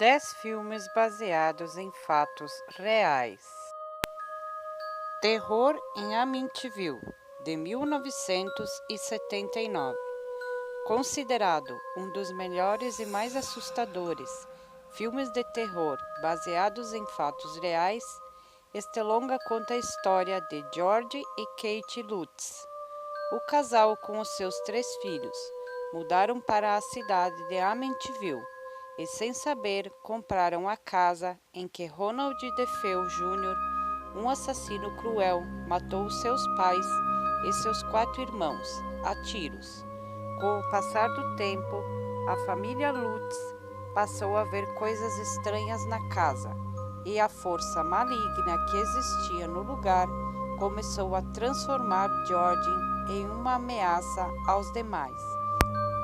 10 filmes baseados em fatos reais. Terror em Amityville, de 1979. Considerado um dos melhores e mais assustadores filmes de terror baseados em fatos reais, este longa conta a história de George e Kate Lutz. O casal, com os seus 3 filhos, mudaram para a cidade de Amityville e, sem saber, compraram a casa em que Ronald DeFeo Jr., um assassino cruel, matou seus pais e seus 4 irmãos a tiros. Com o passar do tempo, a família Lutz passou a ver coisas estranhas na casa e a força maligna que existia no lugar começou a transformar George em uma ameaça aos demais.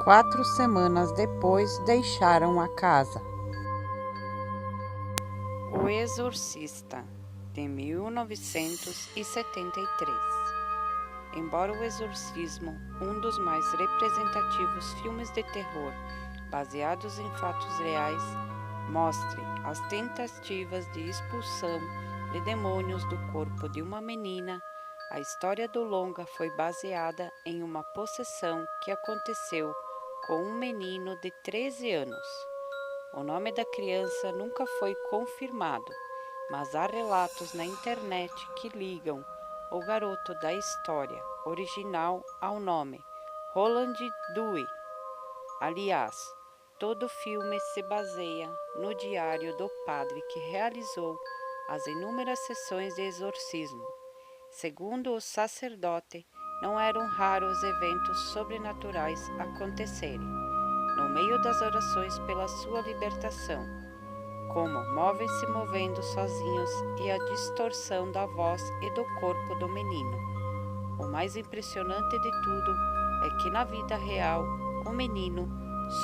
4 semanas depois, deixaram a casa. O Exorcista, de 1973. Embora O Exorcismo, um dos mais representativos filmes de terror baseados em fatos reais, mostre as tentativas de expulsão de demônios do corpo de uma menina, a história do longa foi baseada em uma possessão que aconteceu com um menino de 13 anos. O nome da criança nunca foi confirmado, mas há relatos na internet que ligam o garoto da história original ao nome Roland Dewey. Aliás, todo o filme se baseia no diário do padre que realizou as inúmeras sessões de exorcismo. Segundo o sacerdote, não eram raros eventos sobrenaturais acontecerem, no meio das orações pela sua libertação, como móveis se movendo sozinhos e a distorção da voz e do corpo do menino. O mais impressionante de tudo é que na vida real, o menino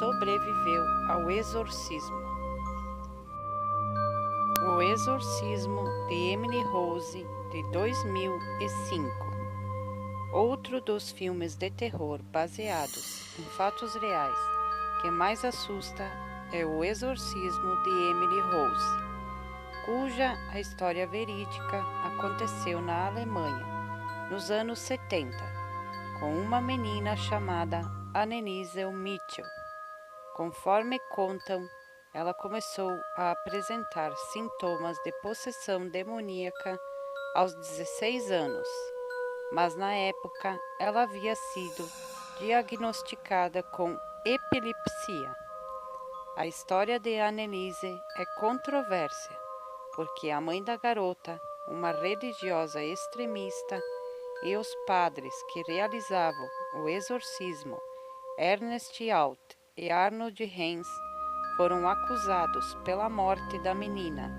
sobreviveu ao exorcismo. O Exorcismo de Emily Rose, de 2005. Outro dos filmes de terror baseados em fatos reais que mais assusta é O Exorcismo de Emily Rose, cuja a história verídica aconteceu na Alemanha, nos anos 70, com uma menina chamada Anneliese Mitchell. Conforme contam, ela começou a apresentar sintomas de possessão demoníaca aos 16 anos, mas na época ela havia sido diagnosticada com epilepsia. A história de Anneliese é controversa, porque a mãe da garota, uma religiosa extremista, e os padres que realizavam o exorcismo, Ernest Alt e Arnold Hens, foram acusados pela morte da menina,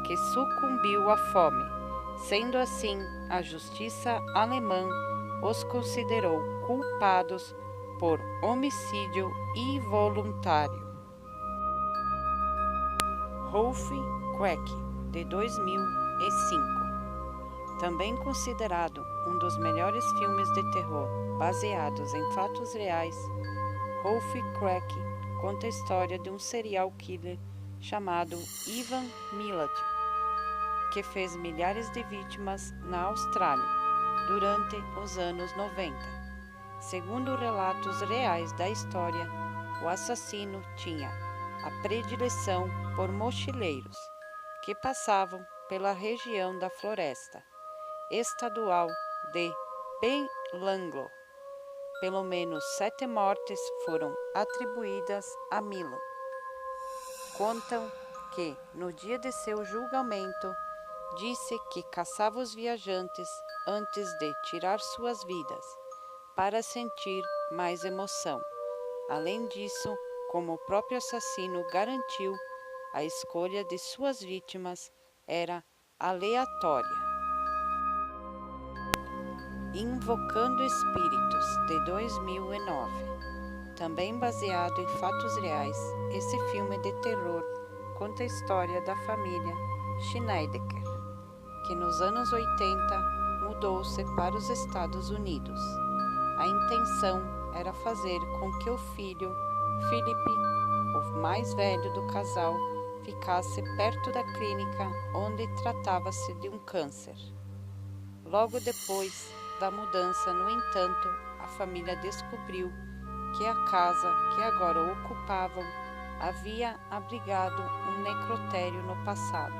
que sucumbiu à fome. Sendo assim, a justiça alemã os considerou culpados por homicídio involuntário. Rolf Quack, de 2005. Também considerado um dos melhores filmes de terror baseados em fatos reais, Rolf Quack conta a história de um serial killer chamado Ivan Milat, que fez milhares de vítimas na Austrália durante os anos 90. Segundo relatos reais da história, o assassino tinha a predileção por mochileiros que passavam pela região da floresta estadual de Belanglo. Pelo menos 7 mortes foram atribuídas a Milan. Contam que, no dia de seu julgamento, disse que caçava os viajantes antes de tirar suas vidas, para sentir mais emoção. Além disso, como o próprio assassino garantiu, a escolha de suas vítimas era aleatória. Invocando Espíritos, de 2009. Também baseado em fatos reais, esse filme de terror conta a história da família Schneider, que nos anos 80 mudou-se para os Estados Unidos. A intenção era fazer com que o filho, Philip, o mais velho do casal, ficasse perto da clínica onde tratava-se de um câncer. Logo depois da mudança, no entanto, a família descobriu que a casa que agora ocupavam havia abrigado um necrotério no passado.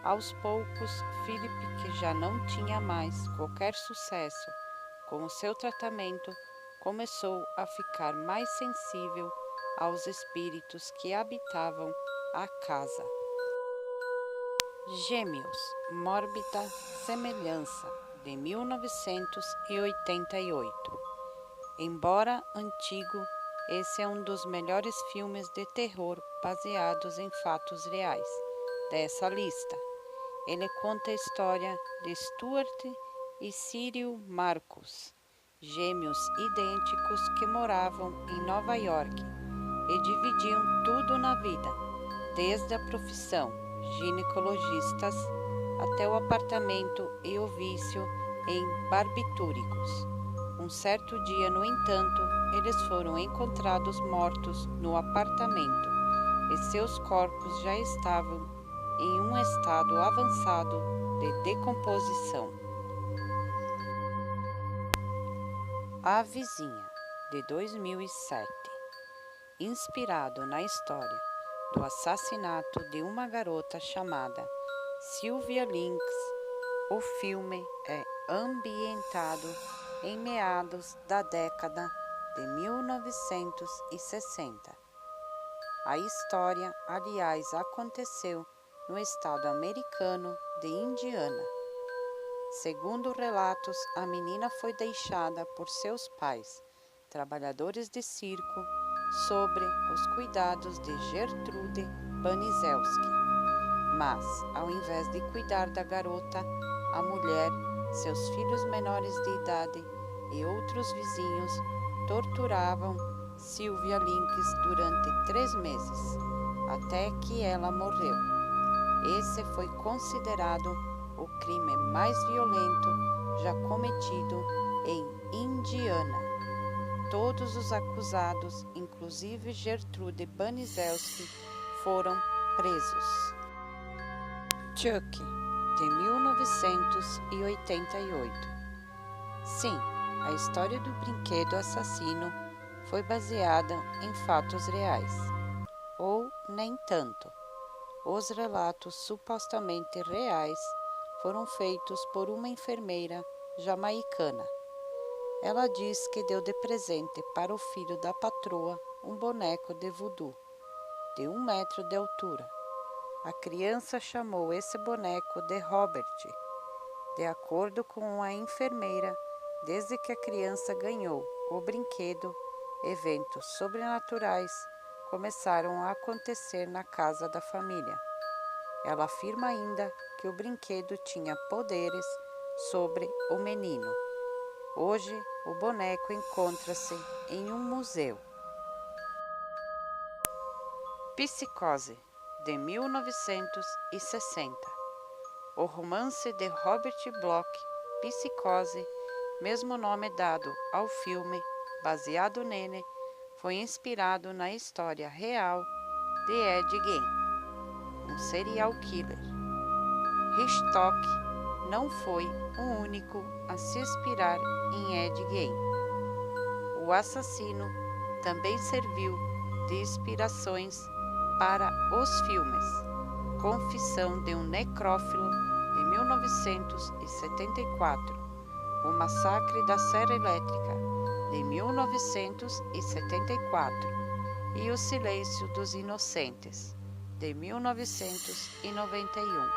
Aos poucos, Philip, que já não tinha mais qualquer sucesso com o seu tratamento, começou a ficar mais sensível aos espíritos que habitavam a casa. Gêmeos, Mórbida Semelhança, de 1988. Embora antigo, esse é um dos melhores filmes de terror baseados em fatos reais dessa lista. Ele conta a história de Stuart e Cyril Marcus, gêmeos idênticos que moravam em Nova York e dividiam tudo na vida, desde a profissão, ginecologistas, até o apartamento e o vício em barbitúricos. Um certo dia, no entanto, eles foram encontrados mortos no apartamento e seus corpos já estavam em um estado avançado de decomposição. A Vizinha, de 2007. Inspirado na história do assassinato de uma garota chamada Sylvia Lynch, o filme é ambientado em meados da década de 1960. A história, aliás, aconteceu no estado americano de Indiana. Segundo relatos, a menina foi deixada por seus pais, trabalhadores de circo, sobre os cuidados de Gertrude Baniszewski. Mas, ao invés de cuidar da garota, a mulher, seus filhos menores de idade e outros vizinhos torturavam Sylvia Lynch durante 3 meses, até que ela morreu. Esse foi considerado o crime mais violento já cometido em Indiana. Todos os acusados, inclusive Gertrude Baniszewski, foram presos. Chuck, de 1988. Sim, a história do brinquedo assassino foi baseada em fatos reais. Ou nem tanto. Os relatos supostamente reais foram feitos por uma enfermeira jamaicana. Ela diz que deu de presente para o filho da patroa um boneco de voodoo, de 1 metro de altura. A criança chamou esse boneco de Robert. De acordo com a enfermeira, desde que a criança ganhou o brinquedo, eventos sobrenaturais começaram a acontecer na casa da família. Ela afirma ainda que o brinquedo tinha poderes sobre o menino. Hoje, o boneco encontra-se em um museu. Psicose, de 1960. O romance de Robert Bloch, Psicose, mesmo nome dado ao filme, baseado nele, foi inspirado na história real de Ed Gein, um serial killer. Hitchcock não foi o único a se inspirar em Ed Gein. O assassino também serviu de inspirações para os filmes Confissão de um Necrófilo, de 1974, O Massacre da Serra Elétrica, de 1974, e O Silêncio dos Inocentes, de 1991.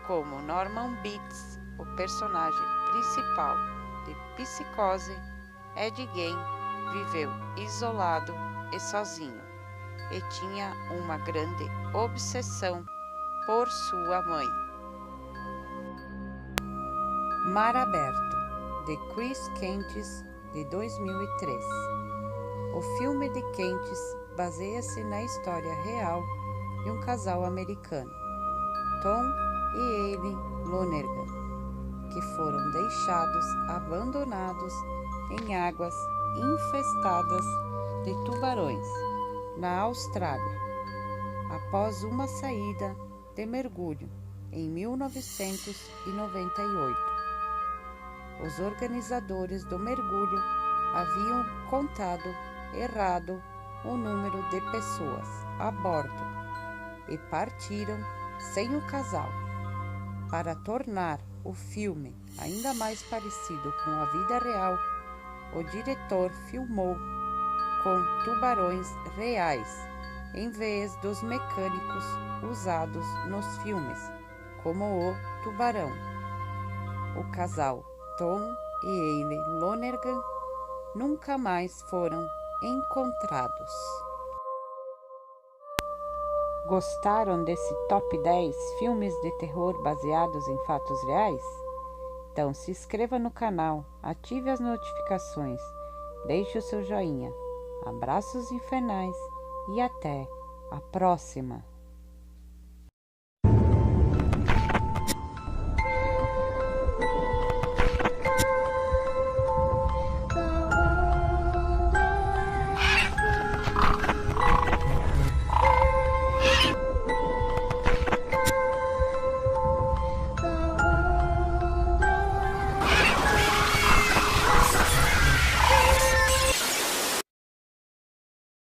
Como Norman Bates, o personagem principal de Psicose, Ed Gein viveu isolado e sozinho, e tinha uma grande obsessão por sua mãe. Mar Aberto, de Chris Kentz, de 2003. O filme de Kentz baseia-se na história real de um casal americano, Tom e Eileen Lonergan, que foram deixados abandonados em águas infestadas de tubarões, na Austrália. após uma saída de mergulho em 1998. Os organizadores do mergulho haviam contado errado o número de pessoas a bordo e partiram sem o casal. Para tornar o filme ainda mais parecido com a vida real, o diretor filmou com tubarões reais, em vez dos mecânicos usados nos filmes, como o tubarão. O casal Tom e Hayley Lonergan nunca mais foram encontrados. Gostaram desse top 10 filmes de terror baseados em fatos reais? Então se inscreva no canal, ative as notificações, deixe o seu joinha. Abraços infernais e até a próxima!